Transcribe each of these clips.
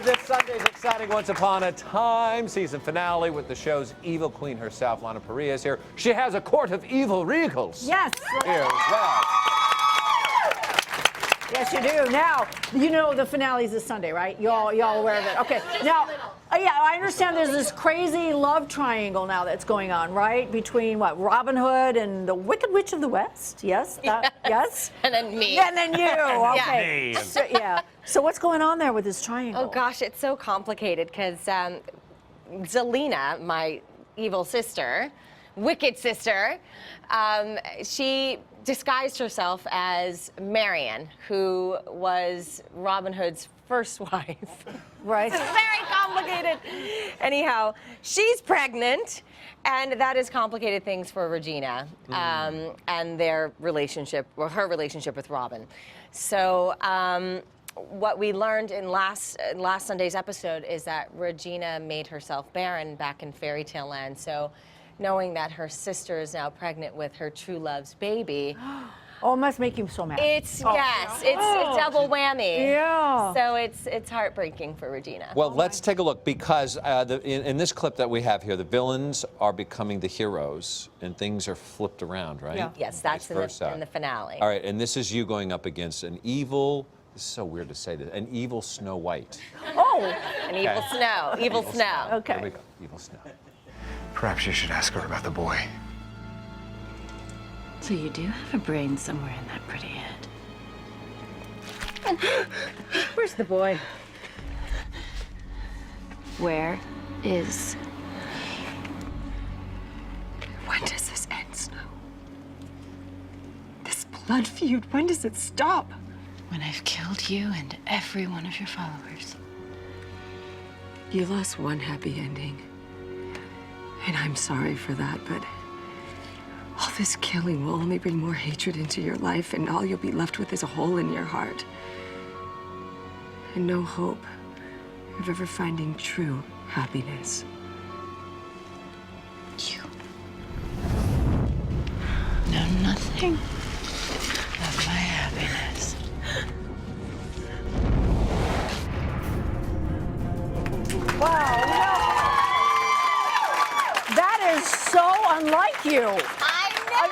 this Sunday's exciting Once Upon a Time season finale with the show's evil queen herself, Lana Parilla, is here. She has a court of evil regals. Yes. Here as well. Yes, you do. Now, you know the finale is this Sunday, right? Y'all aware of it? Okay. Now, yeah, I understand there's this crazy love triangle now that's going on, right? Between what, Robin Hood and the Wicked Witch of the West? Yes. Yes. And then me. And then you. Okay. Yeah. So, yeah. So what's going on there with this triangle? Oh gosh, it's so complicated because Zelina, my evil sister, wicked sister, she disguised herself as Marion, who was Robin Hood's first wife. Right. It's very complicated. Anyhow, she's pregnant, and that has complicated things for Regina and their relationship, or her relationship with Robin. So what we learned in last Sunday's episode is that Regina made herself barren back in fairy tale land. So knowing that her sister is now pregnant with her true love's baby. Oh, it must make you so mad. It's, yes, it's a double whammy. Yeah. So it's heartbreaking for Regina. Well, let's take a look because in this clip that we have here, the villains are becoming the heroes and things are flipped around, right? Yeah. Yes, that's in the finale. All right, and this is you going up against an evil, this is so weird to say this, an evil Snow White. Oh. An evil Snow. Evil Snow. Okay. Here we go, evil Snow. Perhaps you should ask her about the boy. So you do have a brain somewhere in that pretty head. Where's the boy? Where is... When does this end, Snow? This blood feud, when does it stop? when I've killed you and every one of your followers? You lost one happy ending. And I'm sorry for that, but all this killing will only bring more hatred into your life, and all you'll be left with is a hole in your heart. And no hope of ever finding true happiness. You know nothing of my happiness. Wow, that is so unlike you.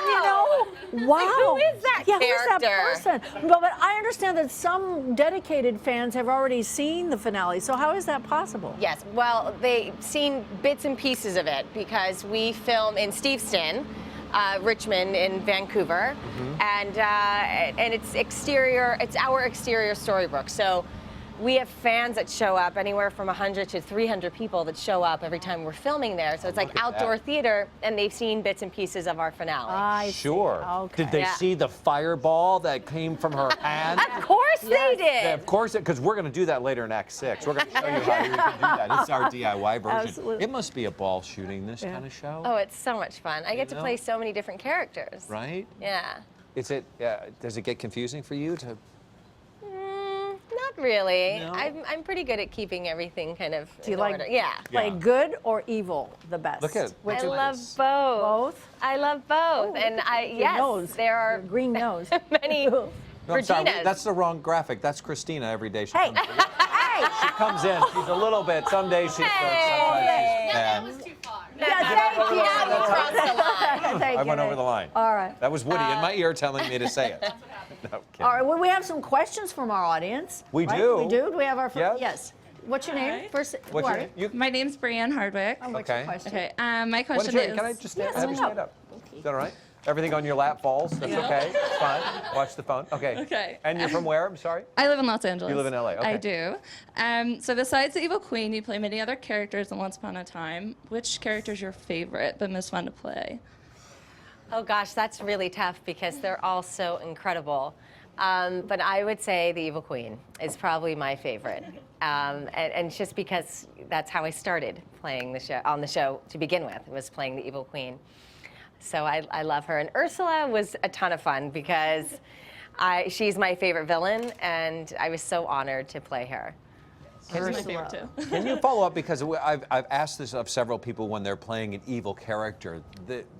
You know, wow. Who is that yeah, character? Who's that person? But I understand that some dedicated fans have already seen the finale, so how is that possible? Yes, well, they've seen bits and pieces of it because we film in Steveston, Richmond in Vancouver, and it's our exterior storybook. So we have fans that show up, anywhere from 100 to 300 people that show up every time we're filming there. So it's like outdoor theater, and they've seen bits and pieces of our finale. I Sure. see. Okay. Did they see the fireball that came from her hand? Of course they did. Yeah, of course, because we're going to do that later in Act 6. We're going to show you how you can do that. It's our DIY version. Absolutely. It must be a ball shooting this kind of show, Oh, it's so much fun. I get to play so many different characters. right? Yeah. Is it? Does it get confusing for you to? Not really. No? I'm pretty good at keeping everything kind of Do you in like order. Yeah. play good or evil the best? Look at I it. love both. Both? I love both. And yes, nose. there are Your green nose. many No, I'm sorry, Reginas. that's the wrong graphic. That's Christina every day. She Hey, comes in. hey! She comes in. She's a little bit. Some days she's good. Sometimes she's bad. Thank you. Now we crossed the line. Thank I you. went over the line. All right. That was Woody in my ear telling me to say it. No, kidding. All right, well, we have some questions from our audience. We right? do? We do? Do we have our first? Yes. What's your name? Hi. First, What's who your are name? you? My name's Brianne Hardwick. Oh, what's Okay. your question? Okay, my What question is your, is... can I just stand, Yes, have you no. stand up? Is that all right? Everything on your lap falls? That's okay. It's fine. Watch the phone. Okay. Okay. And you're from where? I'm sorry? I live in Los Angeles. You live in LA, okay. I do. So besides the Evil Queen, you play many other characters in Once Upon a Time. Which character is your favorite but most fun to play? Oh gosh, that's really tough because they're all so incredible. But I would say the Evil Queen is probably my favorite. And just because that's how I started playing the show, on the show to begin with, was playing the Evil Queen. So I love her. And Ursula was a ton of fun because she's my favorite villain, and I was so honored to play her. She's my favorite too. Can you follow up? Because I've asked this of several people when they're playing an evil character.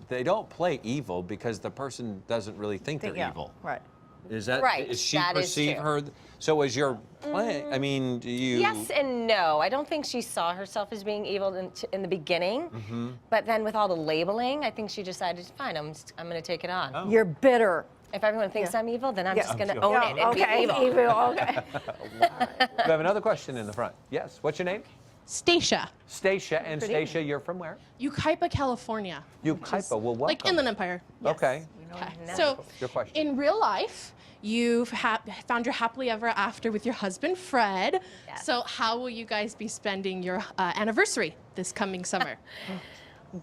They don't play evil because the person doesn't really think they're evil. Right. Is that Right, Is she that is perceive true. her? So as you're playing, I mean, do you? Yes and no. I don't think she saw herself as being evil in the beginning, but then with all the labeling, I think she decided, fine, I'm going to take it on. Oh. You're bitter. If everyone thinks I'm evil, then I'm just going to sure. own it and okay, be evil. Okay. We have another question in the front. Yes. What's your name? Stacia, Stacia. And Stacia, you're from where? Yucaipa, California. Yucaipa. Well, welcome. Like Inland Empire. Okay. Okay. So, Your question. in real life, you've found your happily ever after with your husband, Fred. Yes. So, how will you guys be spending your anniversary this coming summer?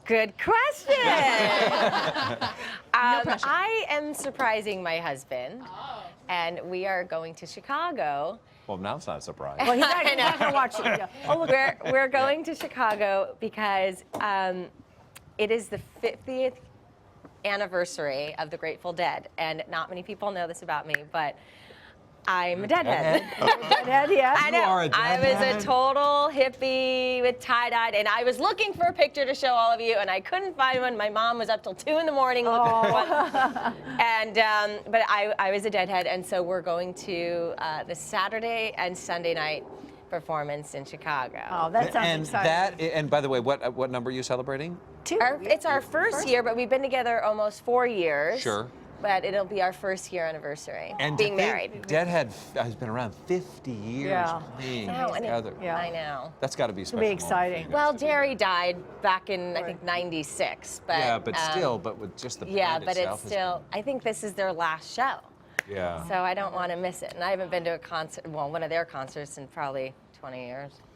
Good question. pressure. I am surprising my husband, and we are going to Chicago. Well, now it's not a surprise. Well, he's not going to watch it. Yeah. Oh, look. We're going to Chicago because it is the 50th anniversary of the Grateful Dead, and not many people know this about me, but I'm a deadhead. Deadhead, yes. I know. are a I was deadhead? a total hippie with tie-dyed, and I was looking for a picture to show all of you, and I couldn't find one. My mom was up till 2 in the morning looking for one. And but I was a deadhead, and so we're going to the Saturday and Sunday night performance in Chicago. Oh, that sounds and exciting. and by the way, what number are you celebrating? It's our first year, but we've been together almost 4 years. Sure. But it'll be our first year anniversary, And being to think married. Deadhead has been around 50 years Yeah. playing I know, and together. Yeah. I know. That's got to be special. be moment for exciting. you guys Well, to do. Jerry died back in, I think, 96. But, Yeah, but still, but with just the Yeah, band but it's itself has still, I think this is their last show. been- Yeah. So I don't want to miss it. And I haven't been to a concert, well, one of their concerts in probably 20 years.